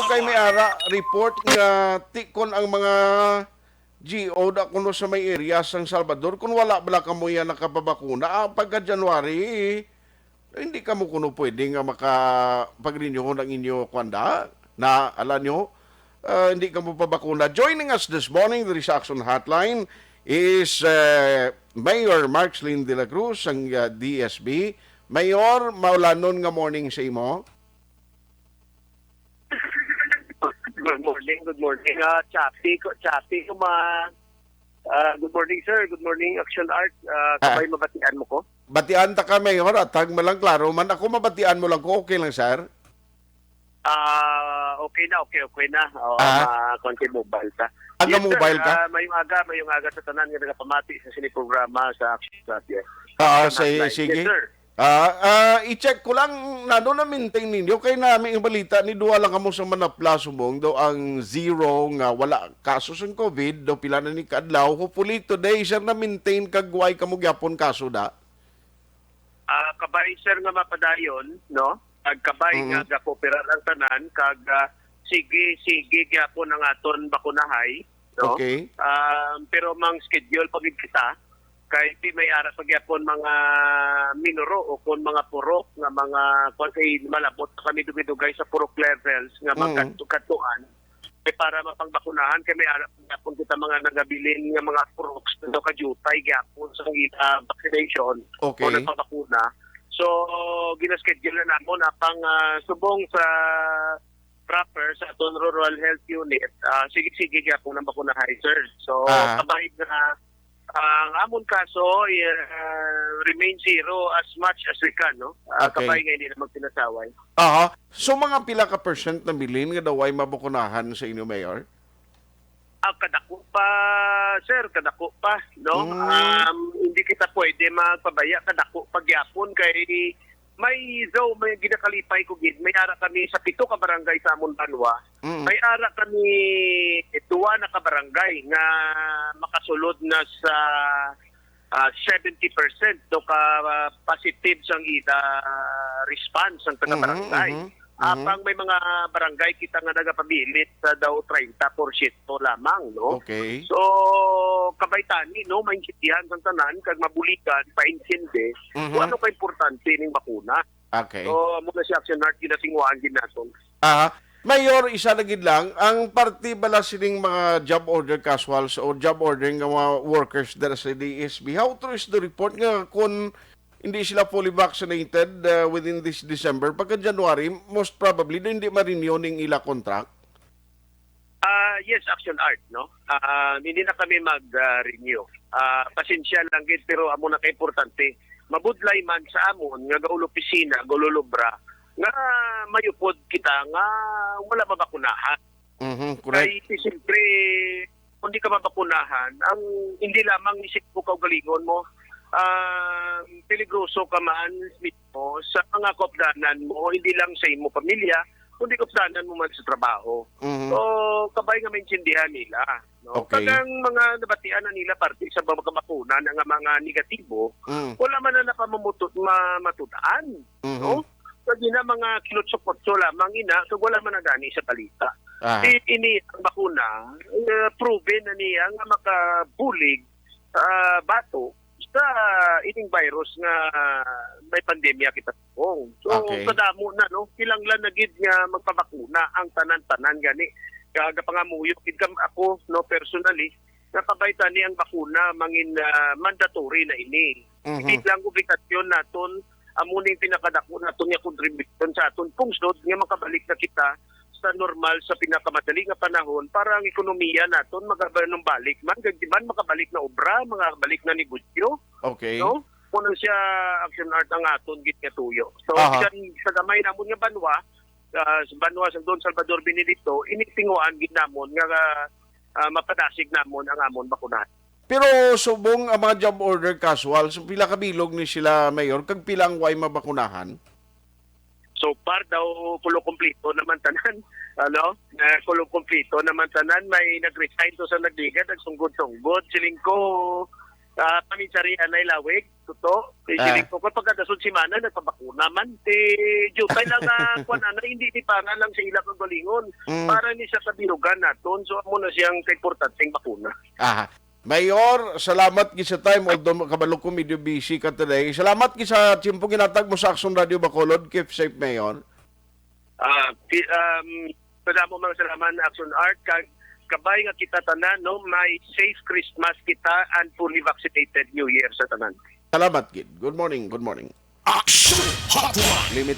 kay may ara report nga tikon ang mga GO da kuno sa may area sang Salvador kung wala bala ka mo yan nakapabakuna pagka January hindi ka mo kuno pwede nga maka pag-renew ng inyo kwanda na alam nyo hindi ka mo pabakuna. Joining us this morning the Action Hotline is Mayor Marcelin de la Cruz ang DSB. Mayor, maulanon nga morning sa imo. Good morning, good morning. Chappy ko good morning, sir. Good morning, Action Art. Kabay mabatian mo ko? Batian ta ka, Mayor, at tag malang klaro man. Ako mabatian mo lang ko, okay lang, sir? Okay na. Konti mobile ta. Aga mobile ka? Mayong aga sa tanan nga nagapamati sa siniprograma sa Action Art. Yes. Sige. Yes, sir. I-check ko lang na doon na maintain ninyo kay namin yung balita ni duwa lang kamo sa Manapla Subong do ang zero nga wala kaso sa COVID do pila na ni kadlaw hopefully today sir na maintain kagway kamo gyapon kaso da Kabay sir nga mapadayon no kabay nga gakooperar ang tanan kag sige gyapon ang aton bakunahay no okay pero mang schedule pagid kita kay di may ara pagyapon mga minuro o kon mga purok nga mga kay malabot kami dugay sa purok levels nga magkatuan kay para mapangbakunahan kay may ara pagyapon kita mga nagabilin nga mga puroks do kajutay gyapon sa vaccination o nagpabakuna. So gina-schedule na namon apang subong sa proper sa aton rural health unit. Sige gyapon ang bakunahay sir. So kabay na ang amon kaso remain zero as much as we can, no? Kabay nga hindi na magpinasaway. So mga pila ka percent na bilin nga daw ay mabakunahan sa inyo, Mayor? Kadako pa, sir, no? Hindi kita pwede magpabaya, kadako pagyapon kay may ginakalipay ko gid may ara kami sa 7 ka barangay sa amon Banwa. May ara kami 2 na ka barangay nga makasulod na sa 70% do ka positive sang ida response ang taga barangay. Apang may mga barangay kita nga nagapabilit sa daw 30% lamang, no? Okay. So kabaytani no maintindihan sang tanan kag mabulikan paintindi kung ano ka importante ning bakuna. Okay. So muna si Action Art ginatingwaan gid naton. Mayor, isa na gid lang ang party bala sining mga job order casuals o job order nga mga workers dara sa DSB. How true is the report nga kung hindi sila fully vaccinated within this December pagka January most probably hindi ma-renew ning ila contract? Yes, Action Art, no? Hindi na kami mag-renew. Pasensya lang gid pero amo na kay importante. Mabudlay man sa amon nga gaulo opisina, gaulo lubra nga mayupod kita nga wala mabakunahan. Correct. Kay siyempre kung di ka mabakunahan, ang hindi lamang isip mo kaugalingon mo, peligroso ka man mismo sa mga kopdanan mo, hindi lang sa imo pamilya, kundi kopdanan mo man sa trabaho. So, kabay nga maintindihan nila. No? Okay. Kagang mga nabatian na nila parte sa bakuna nga mga negatibo, wala man na matutaan. No? Kasi na mga kinutsupotso lamang kung wala man nagani sa balita. Ini ang bakuna, proven na niya nga makabulig bato sa ining virus nga may pandemya kita pong. So, kadamo na, no? Kilanglan na gid nga magpabakuna ang tanan-tanan gani. Kaga pangamuyok gid kam ako, no, personally, nakabaytan ni ang bakuna mangin mandatory na ini. Hindi lang obligasyon naton amuning pinakadako naton nga contribution sa aton pungsod nga makabalik na kita sa normal sa pinakamadali nga panahon para ang ekonomiya naton magabanong balik man gagdiman makabalik na obra, makabalik na negosyo. Okay. No? Kuno siya Action Art ang aton git nga tuyo. So sa gamay namon nga Banwa, sa Don Salvador Benedicto, initinguan gid namon nga mapadasig namon ang amon bakunahan. Pero subong ang mga job order casual, so pila kabilog ni sila, Mayor, kag pilang way mabakunahan? So far daw kulo kompleto naman tanan, kulo kompleto naman tanan, may nag-resign to sa nagligad, nagsunggod-sunggod, siling ko paminsari anay lawig, Toto. Siling ko pagkadasun si Mana nagpabakuna man jutay lang kuan ana hindi di para lang sa ila kag galingon para ni sa kabirugan naton so amo na siyang importanteng bakuna. Mayor, salamat gid sa time although kabalo ko medyo busy ka today. Salamat gid sa tiempo ginatag mo sa Action Radio Bacolod. Keep safe, Mayor. Salamat mga salamat Action Art kag kabay nga kita tanan no may safe Christmas kita and fully vaccinated New Year sa tanan. Salamat gid. Good morning. Action Hotline. Limit